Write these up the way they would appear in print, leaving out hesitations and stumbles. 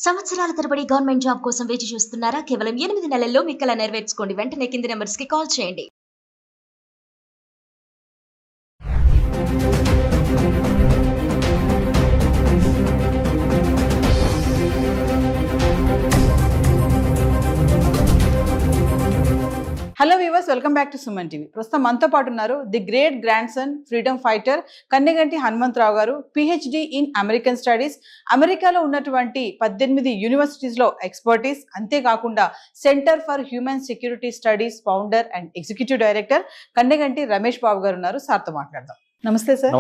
సంవత్సరాల తరబడి government job కోసం వేచి చూస్తున్నారా? కేవలం 8 నెలల్లో మీ కల నెరవేర్చుకోండి. వెంటనే కింది నంబర్స్‌కి కాల్ చేయండి. Hello viewers, welcome back to Suman TV. ప్రస్తుతం మనతో పాటు ఉన్నారు the great grandson freedom fighter Kanneganti Hanumantharao గారు. పిహెచ్డి ఇన్ అమెరికన్ స్టడీస్, అమెరికాలో ఉన్నటువంటి 18 యూనివర్సిటీస్లో ఎక్స్పర్టీస్, అంతేకాకుండా centre for human security studies founder and executive director Kanneganti Ramesh Babu గారు ఉన్నారు. సార్తో మాట్లాడదాం. నమస్తే సార్.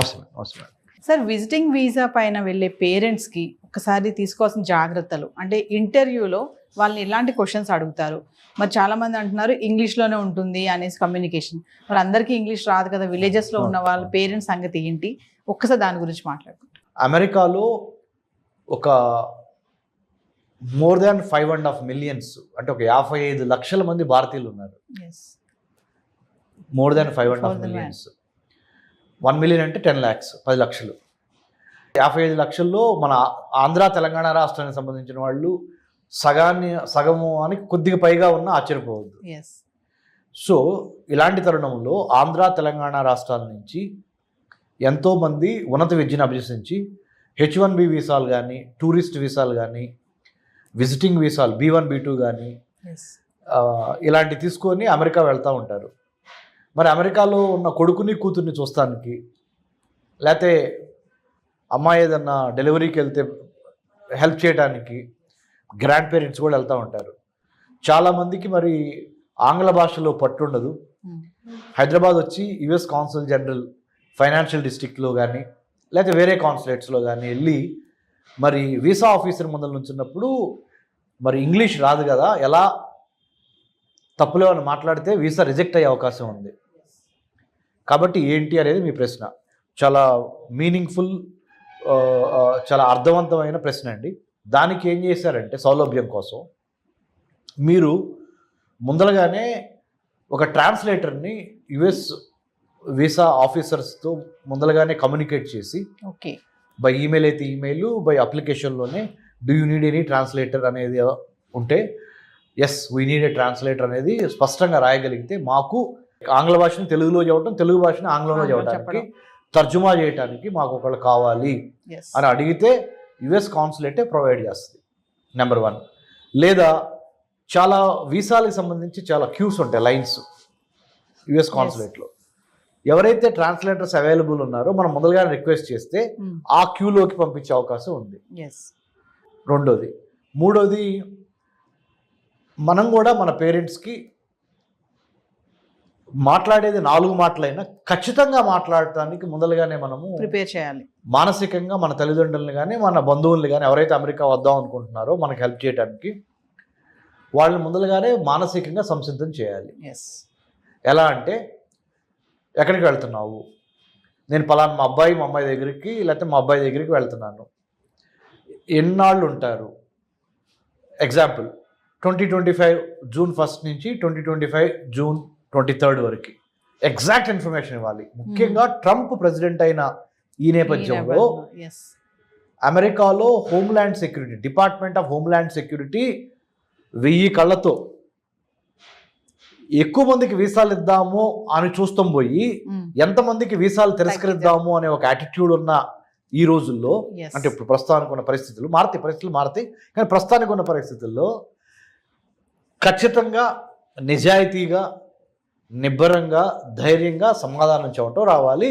సార్, విజిటింగ్ వీసా పైన వెళ్ళే పేరెంట్స్కి ఒకసారి తీసుకోవాల్సిన జాగ్రత్తలు అంటే ఇంటర్వ్యూలో వాళ్ళని ఎలాంటి క్వశ్చన్స్ అడుగుతారు? మరి చాలామంది అంటున్నారు ఇంగ్లీష్లోనే ఉంటుంది అనేసి కమ్యూనికేషన్. మరి అందరికీ ఇంగ్లీష్ రాదు కదా, విలేజెస్లో ఉన్న వాళ్ళ పేరెంట్స్ సంగతి ఏంటి? ఒక్కసారి దాని గురించి మాట్లాడుకుంటాం. అమెరికాలో ఒక మోర్ దాన్ 5.5 మిలియన్స్ అంటే ఒక 55 లక్షల మంది భారతీయులు ఉన్నారు. More than 5.5 millions. 1 మిలియన్ అంటే 10 lakhs, 10 లక్షలు. 55 లక్షల్లో మన ఆంధ్ర తెలంగాణ రాష్ట్రానికి సంబంధించిన వాళ్ళు సగము అని కొద్దిగా పైగా ఉన్న ఆశ్చర్యపోవద్దు. సో ఇలాంటి తరుణంలో ఆంధ్ర తెలంగాణ రాష్ట్రాల నుంచి ఎంతోమంది ఉన్నత విద్యను అభ్యసించి H1B వీసాలు కానీ, టూరిస్ట్ వీసాలు కానీ, విజిటింగ్ వీసాలు B1 B2 కానీ ఇలాంటివి తీసుకొని అమెరికా వెళ్తూ ఉంటారు. మరి అమెరికాలో ఉన్న కొడుకుని కూతుర్ని చూస్తానికి, లేకపోతే అమ్మాయి ఏదన్నా డెలివరీకి వెళ్తే హెల్ప్ చేయడానికి గ్రాండ్ పేరెంట్స్ కూడా వెళ్తూ ఉంటారు. చాలామందికి మరి ఆంగ్ల భాషలో పట్టుండదు. హైదరాబాద్ వచ్చి US కాన్సుల్ జనరల్ ఫైనాన్షియల్ డిస్ట్రిక్ట్లో కానీ లేకపోతే వేరే కాన్సులేట్స్లో కానీ వెళ్ళి మరి వీసా ఆఫీసర్ ముందర నుంచున్నప్పుడు మరి ఇంగ్లీష్ రాదు కదా, ఎలా తప్పులో అని మాట్లాడితే వీసా రిజెక్ట్ అయ్యే అవకాశం ఉంది. కాబట్టి ఏంటి అనేది మీ ప్రశ్న. చాలా మీనింగ్ఫుల్, చాలా అర్థవంతమైన ప్రశ్న అండి. దానికి ఏం చేశారంటే సౌలభ్యం కోసం మీరు ముందరగానే ఒక ట్రాన్స్లేటర్ని US వీసా ఆఫీసర్స్తో ముందరగానే కమ్యూనికేట్ చేసి, ఓకే బై ఈమెయిల్ అయితే ఈమెయిల్, బై అప్లికేషన్లోనే do you need any translator అనేది ఉంటే yes we need a translator అనేది స్పష్టంగా రాయగలిగితే మాకు ఆంగ్ల భాషను తెలుగులో చెప్పడం, తెలుగు భాషను ఆంగ్లంలో చెప్పడానికి, తర్జుమా చేయడానికి మాకు ఒకళ్ళు కావాలి అని అడిగితే US కాన్సులేటే ప్రొవైడ్ చేస్తుంది. నెంబర్ 1. లేదా చాలా వీసాలకు సంబంధించి చాలా క్యూస్ ఉంటాయి, లైన్స్ US కాన్సులేట్లో. ఎవరైతే ట్రాన్స్లేటర్స్ అవైలబుల్ ఉన్నారో మనం మొదలుగానే రిక్వెస్ట్ చేస్తే ఆ క్యూలోకి పంపించే అవకాశం ఉంది. రెండోది. మూడోది, మనం కూడా మన పేరెంట్స్కి మాట్లాడేది 4 మాటలైనా ఖచ్చితంగా మాట్లాడటానికి ముందలుగానే మనము ప్రిపేర్ చేయాలి. మానసికంగా మన తల్లిదండ్రులను కానీ మన బంధువుల్ని కానీ ఎవరైతే అమెరికా వద్దాం అనుకుంటున్నారో మనకు హెల్ప్ చేయడానికి వాళ్ళని ముందలుగానే మానసికంగా సంసిద్ధం చేయాలి. ఎలా అంటే, ఎక్కడికి వెళ్తున్నావు? నేను పలానా మా అమ్మాయి దగ్గరికి లేకపోతే మా అబ్బాయి దగ్గరికి వెళ్తున్నాను. ఎన్నాళ్ళు ఉంటారు? ఎగ్జాంపుల్ 2025 జూన్ 1 నుంచి 2025 జూన్ 23 వరకు ఎగ్జాక్ట్ ఇన్ఫర్మేషన్ ఇవ్వాలి. ముఖ్యంగా ట్రంప్ ప్రెసిడెంట్ అయిన ఈ నేపథ్యంలో అమెరికాలో homeland security, department of homeland security 1000 కళ్ళతో ఎక్కువ మందికి వీసాలు ఇద్దాము అని చూస్తాం పోయి ఎంతమందికి వీసాలు తిరస్కరిద్దాము అనే ఒక యాటిట్యూడ్ ఉన్న ఈ రోజుల్లో, అంటే ఇప్పుడు ప్రస్తుతానికి ఉన్న పరిస్థితులు మారతాయి కానీ ప్రస్తుతానికి ఉన్న పరిస్థితుల్లో ఖచ్చితంగా నిజాయితీగా, నిబ్బరంగా, ధైర్యంగా సమాధానం చెప్పటం రావాలి.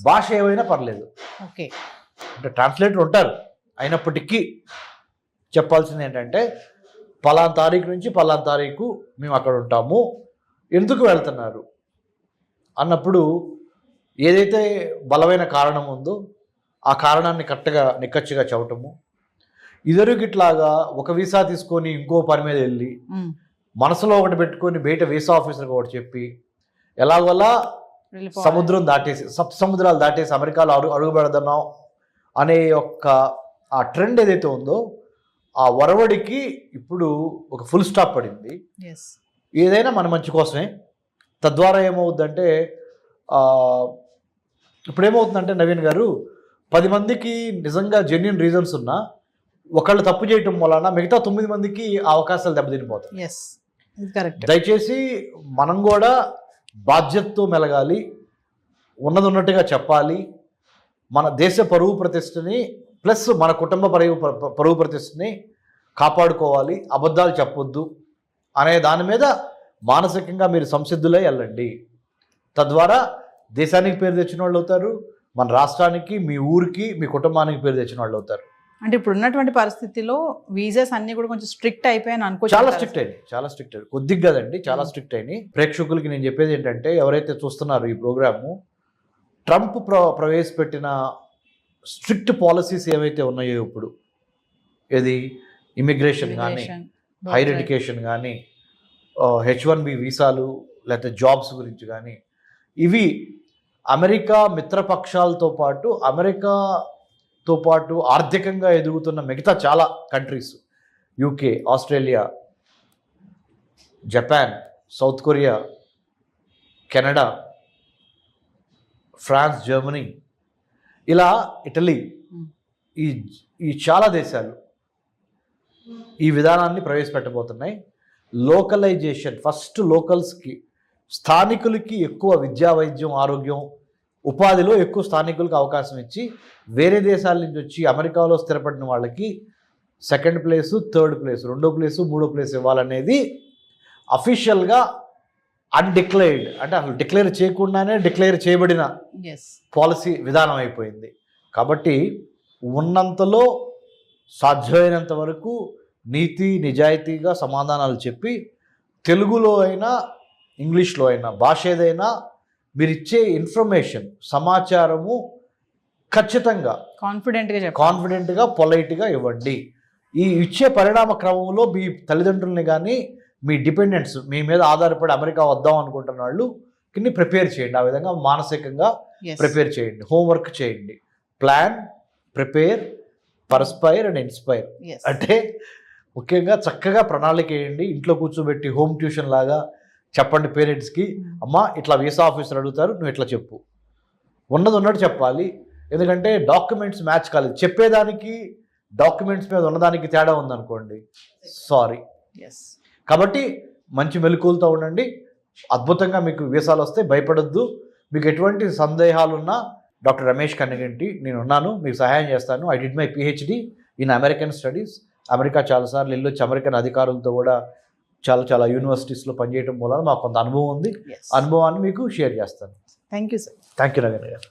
భాష ఏమైనా పర్లేదు. ఓకే, అంటే ట్రాన్స్లేటర్ ఉంటారు, అయినప్పటికీ చెప్పాల్సింది ఏంటంటే పలానా తారీఖు నుంచి పలానా తారీఖు మేము అక్కడ ఉంటాము, ఎందుకు వెళ్తున్నారు అన్నప్పుడు ఏదైతే బలమైన కారణం ఉందో ఆ కారణాన్ని కరెక్ట్గా నిక్కచ్చిగా చెప్పటము. ఇదివరకిట్లాగా ఒక వీసా తీసుకొని ఇంకో పని మీద వెళ్ళి మనసులో ఒకటి పెట్టుకొని బయట వీసా ఆఫీసర్కి ఒకటి చెప్పి ఎలాగోలా సముద్రం దాటేసి సముద్రాలు దాటేసి అమెరికాలో అడుగు పెడదాం అనే ఆ ట్రెండ్ ఏదైతే ఉందో ఆ వరవడికి ఇప్పుడు ఒక ఫుల్ స్టాప్ పడింది. ఏదైనా మన మంచి కోసమే. తద్వారా ఏమవుద్దంటే ఇప్పుడు ఏమవుతుందంటే నవీన్ గారు 10 మందికి నిజంగా జెన్యూన్ రీజన్స్ ఉన్నా ఒకళ్ళు తప్పు చేయటం వలన మిగతా 9 మందికి ఆ అవకాశాలు దెబ్బతినిపోతాయి. Yes, correct. దయచేసి మనం కూడా బాధ్యతతో మెలగాలి, ఉన్నది ఉన్నట్టుగా చెప్పాలి. మన దేశ పరువు ప్రతిష్టని ప్లస్ మన కుటుంబ పరువు ప్రతిష్టని కాపాడుకోవాలి. అబద్ధాలు చెప్పొద్దు అనే దాని మీద మానసికంగా మీరు సంసిద్ధులై వెళ్ళండి. తద్వారా దేశానికి పేరు తెచ్చిన వాళ్ళు అవుతారు, మన రాష్ట్రానికి, మీ ఊరికి, మీ కుటుంబానికి పేరు తెచ్చిన వాళ్ళు అవుతారు. అంటే ఇప్పుడు ఉన్నటువంటి పరిస్థితిలో వీసాస్ అన్ని కూడా కొంచెం స్ట్రిక్ట్ అయిపోయాయని అనుకో. చాలా స్ట్రిక్ట్ అయినాయి, కొద్దిగా కదండి, చాలా స్ట్రిక్ట్ అయినాయి. ప్రేక్షకులకి నేను చెప్పేది ఏంటంటే, ఎవరైతే చూస్తున్నారో ఈ ప్రోగ్రాము, ట్రంప్ ప్రవేశపెట్టిన స్ట్రిక్ట్ పాలసీస్ ఏవైతే ఉన్నాయో ఇప్పుడు, ఏది ఇమిగ్రేషన్ కానీ, హైర్ ఎడ్యుకేషన్ కానీ, H1B వీసాలు, లేకపోతే జాబ్స్ గురించి కానీ, ఇవి అమెరికా మిత్రపక్షాలతో పాటు ఆర్థికంగా ఎదుగుతున్న మిగతా చాలా countries, UK, Australia, Japan, South Korea, Canada, France, Germany, ఇలా ఇటలీ, ఈ చాలా దేశాలు ఈ విధానాన్ని ప్రవేశపెట్టబోతున్నాయి. లోకలైజేషన్, ఫస్ట్ లోకల్స్కి, స్థానికులకి ఎక్కువ విద్యా, వైద్యం, ఆరోగ్యం, ఉపాధిలో ఎక్కువ స్థానికులకు అవకాశం ఇచ్చి, వేరే దేశాల నుంచి వచ్చి అమెరికాలో స్థిరపడిన వాళ్ళకి సెకండ్ ప్లేసు, థర్డ్ ప్లేసు, 2వ ప్లేసు, 3వ ప్లేసు ఇవ్వాలనేది అఫీషియల్గా అన్డిక్లేర్డ్, అంటే అసలు డిక్లేర్ చేయకుండానే డిక్లేర్ చేయబడిన పాలసీ విధానం అయిపోయింది. కాబట్టి ఉన్నంతలో సాధ్యమైనంత వరకు నీతి నిజాయితీగా సమాధానాలు చెప్పి, తెలుగులో అయినా ఇంగ్లీష్లో అయినా, భాష ఏదైనా, మీరు ఇచ్చే ఇన్ఫర్మేషన్, సమాచారము ఖచ్చితంగా కాన్ఫిడెంట్గా పొలైట్గా ఇవ్వండి. ఈ ఇచ్చే పరిణామ క్రమంలో మీ తల్లిదండ్రుల్ని కానీ, మీ డిపెండెంట్స్, మీ మీద ఆధారపడి అమెరికా వద్దాం అనుకుంటున్న వాళ్ళు కిన్ని ప్రిపేర్ చేయండి. ఆ విధంగా మానసికంగా ప్రిపేర్ చేయండి, హోంవర్క్ చేయండి. Plan, prepare, perspire and inspire. అంటే ముఖ్యంగా చక్కగా ప్రణాళిక వేయండి. ఇంట్లో కూర్చోబెట్టి హోమ్ ట్యూషన్ లాగా చెప్పండి పేరెంట్స్కి, అమ్మ ఇట్లా వీసా ఆఫీసర్ అడుగుతారు, నువ్వు ఇట్లా చెప్పు, ఉన్నది ఉన్నట్టు చెప్పాలి. ఎందుకంటే డాక్యుమెంట్స్ మ్యాచ్ కాలేదు, చెప్పేదానికి డాక్యుమెంట్స్ మీద ఉన్నదానికి తేడా ఉందనుకోండి, సారీ. కాబట్టి మంచి మెలకువలతో ఉండండి. అద్భుతంగా మీకు వీసాలు వస్తే భయపడొద్దు. మీకు ఎటువంటి సందేహాలున్నా డాక్టర్ రమేష్ కన్నగంటి నేనున్నాను, మీకు సహాయం చేస్తాను. I did my PhD in American studies. America చాలాసార్లు వెళ్ళొచ్చి అమెరికన్ అధికారులతో కూడా చాలా యూనివర్సిటీస్లో పనిచేయడం మూలన మాకు కొంత అనుభవం ఉంది. అనుభవాన్ని మీకు షేర్ చేస్తాను. Thank you sir. Thank you Nagendra గారు.